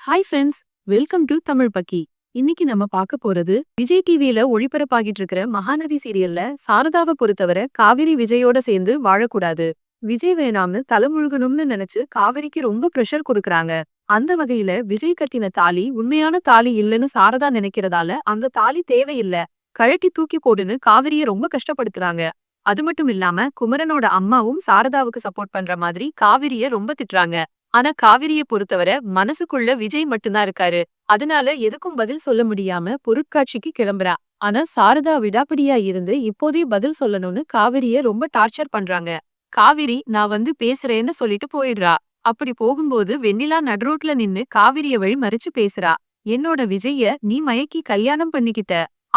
Hi friends, welcome to Tamil பக்கி. இன்னைக்கு நம்ம பார்க்க போறது விஜய் டிவியில ஒளிபரப்பாகிட்டு இருக்கிற மகாநதி சீரியல்ல சாரதாவை பொறுத்தவரை காவிரி விஜயோட சேர்ந்து வாழக்கூடாது. விஜய் வேணாம்னு தலைமுழுகணும்னு நினைச்சு காவிரிக்கு ரொம்ப ப்ரெஷர் கொடுக்கறாங்க. அந்த வகையில விஜய் கட்டின தாலி உண்மையான தாலி இல்லைன்னு சாரதா நினைக்கிறதால அந்த தாலி தேவையில்ல, கழட்டி தூக்கி போடுன்னு காவிரிய ரொம்ப கஷ்டப்படுத்துறாங்க. அது மட்டும் இல்லாம குமரனோட அம்மாவும் சாரதாவுக்கு சப்போர்ட் பண்ற மாதிரி காவிரிய ரொம்ப திட்டுறாங்க. ஆனா காவிரிய பொறுத்தவரை மனசுக்குள்ள விஜய் மட்டும்தான் இருக்காரு. அதனால எதுக்கும் பதில் சொல்ல முடியாம பொருட்காட்சிக்கு கிளம்புறா. ஆனா சாரதா விடாப்பிடியா இருந்து இப்போதே பதில் சொல்லணும்னு காவிரிய ரொம்ப டார்ச்சர் பண்றாங்க. காவிரி நான் வந்து பேசுறேன்னு சொல்லிட்டு போயிடுறா. அப்படி போகும்போது வெண்ணிலா நடுரோட்ல நின்னு காவிரிய வழி மறிச்சு பேசுறா. என்னோட விஜய நீ மயக்கி கல்யாணம் பண்ணிக்கிட்ட.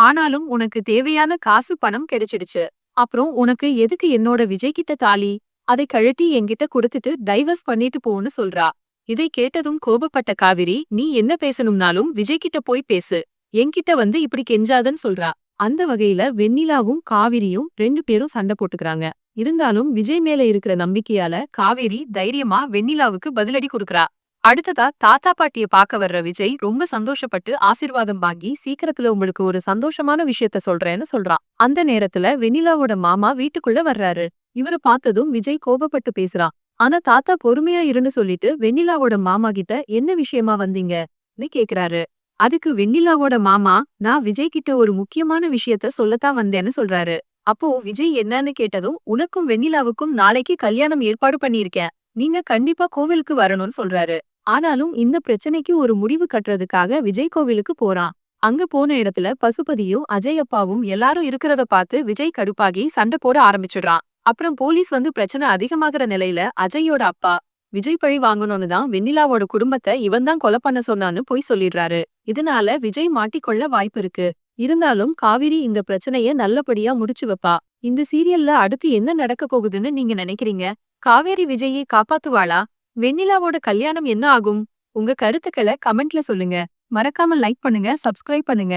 ஆனாலும் உனக்கு தேவையான காசு பணம் கிடைச்சிடுச்சு. அப்புறம் உனக்கு எதுக்கு என்னோட விஜய் கிட்ட தாலி? அதை கழட்டி என்கிட்ட கொடுத்துட்டு டைவர்ஸ் பண்ணிட்டு போன்னு சொல்றா. இதை கேட்டதும் கோபப்பட்ட காவிரி, நீ என்ன பேசணும்னாலும் விஜய் கிட்ட போய் பேசு, என்கிட்ட வந்து இப்படி கெஞ்சாதன்னு சொல்றா. அந்த வகையில வெண்ணிலாவும் காவிரியும் 2 பேரும் சண்டை போட்டுக்கிறாங்க. இருந்தாலும் விஜய் மேல இருக்கிற நம்பிக்கையால காவேரி தைரியமா வெண்ணிலாவுக்கு பதிலடி கொடுக்கறா. அடுத்ததா தாத்தா பாட்டிய பார்க்க வர்ற விஜய் ரொம்ப சந்தோஷப்பட்டு ஆசீர்வாதம் வாங்கி சீக்கிரத்துல உங்களுக்கு ஒரு சந்தோஷமான விஷயத்த சொல்றேன்னு சொல்றான். அந்த நேரத்துல வெண்ணிலாவோட மாமா வீட்டுக்குள்ள வர்றாரு. இவரை பார்த்ததும் விஜய் கோபப்பட்டு பேசுறான். ஆனா தாத்தா பொறுமையா இருன்னு சொல்லிட்டு வெண்ணிலாவோட மாமா கிட்ட என்ன விஷயமா வந்தீங்கன்னு கேக்குறாரு. அதுக்கு வெண்ணிலாவோட மாமா, நான் விஜய் கிட்ட ஒரு முக்கியமான விஷயத்த சொல்லத்தான் வந்தேன்னு சொல்றாரு. அப்போ விஜய் என்னன்னு கேட்டதும், உனக்கும் வெண்ணிலாவுக்கும் நாளைக்கு கல்யாணம் ஏற்பாடு பண்ணியிருக்கேன், நீங்க கண்டிப்பா கோவிலுக்கு வரணும்னு சொல்றாரு. ஆனாலும் இந்த பிரச்சனைக்கு ஒரு முடிவு கட்டுறதுக்காக விஜய் கோவிலுக்கு போறான். அங்க போன இடத்துல பசுபதியும் அஜய் அப்பாவும் எல்லாரும் இருக்கிறத பார்த்து விஜய் கடுப்பாகி சண்டை போட ஆரம்பிச்சிடுறான். அப்புறம் போலீஸ் வந்து பிரச்சனை அதிகமாகிற நிலையில அஜயோட அப்பா விஜய் பழி வாங்கணும்னு தான் வெண்ணிலாவோட குடும்பத்தை இவன் தான் கொலை பண்ண சொன்னான்னு போய் சொல்லிடுறாரு. இதனால விஜய் மாட்டிக்கொள்ள வாய்ப்பு இருக்கு. இருந்தாலும் காவிரி இந்த பிரச்சனைய நல்லபடியா முடிச்சு வைப்பா. இந்த சீரியல்ல அடுத்து என்ன நடக்க போகுதுன்னு நீங்க நினைக்கிறீங்க? காவேரி விஜயை காப்பாத்துவாளா? வெண்ணிலாவோட கல்யாணம் என்ன ஆகும்? உங்க கருத்துக்களை கமெண்ட்ல சொல்லுங்க. மறக்காம லைக் பண்ணுங்க, சப்ஸ்கிரைப் பண்ணுங்க.